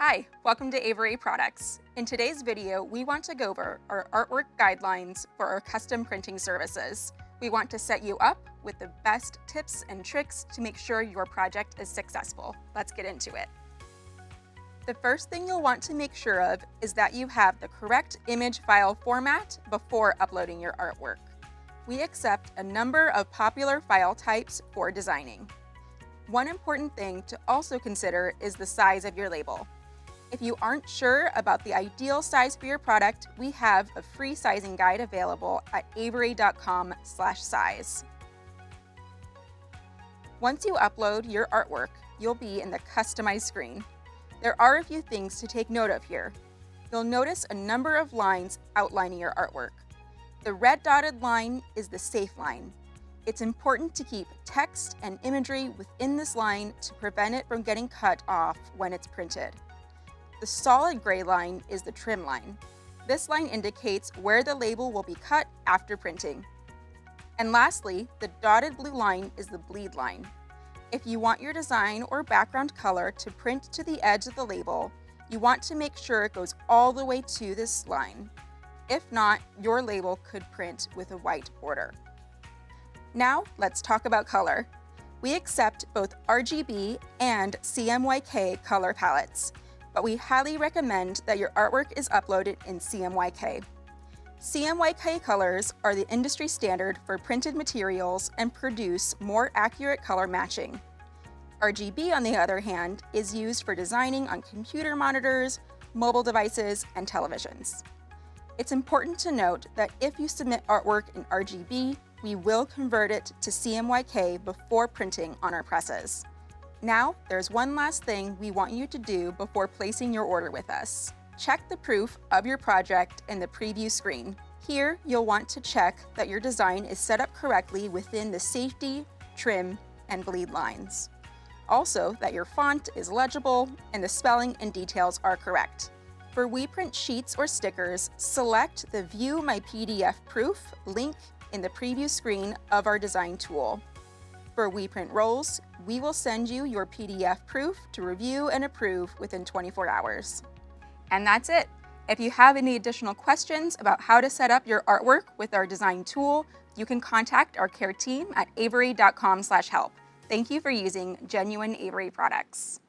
Hi, welcome to Avery Products. In today's video, we want to go over our artwork guidelines for our custom printing services. We want to set you up with the best tips and tricks to make sure your project is successful. Let's get into it. The first thing you'll want to make sure of is that you have the correct image file format before uploading your artwork. We accept a number of popular file types for designing. One important thing to also consider is the size of your label. If you aren't sure about the ideal size for your product, we have a free sizing guide available at avery.com/size. Once you upload your artwork, you'll be in the Customize screen. There are a few things to take note of here. You'll notice a number of lines outlining your artwork. The red dotted line is the safe line. It's important to keep text and imagery within this line to prevent it from getting cut off when it's printed. The solid gray line is the trim line. This line indicates where the label will be cut after printing. And lastly, the dotted blue line is the bleed line. If you want your design or background color to print to the edge of the label, you want to make sure it goes all the way to this line. If not, your label could print with a white border. Now, let's talk about color. We accept both RGB and CMYK color palettes, but we highly recommend that your artwork is uploaded in CMYK. CMYK colors are the industry standard for printed materials and produce more accurate color matching. RGB, on the other hand, is used for designing on computer monitors, mobile devices, and televisions. It's important to note that if you submit artwork in RGB, we will convert it to CMYK before printing on our presses. Now, there's one last thing we want you to do before placing your order with us. Check the proof of your project in the preview screen. Here, you'll want to check that your design is set up correctly within the safety, trim, and bleed lines. Also, that your font is legible and the spelling and details are correct. For WePrint sheets or stickers, select the View My PDF Proof link in the preview screen of our design tool. For WePrint rolls, we will send you your PDF proof to review and approve within 24 hours. And that's it. If you have any additional questions about how to set up your artwork with our design tool, you can contact our care team at avery.com/help. Thank you for using genuine Avery products.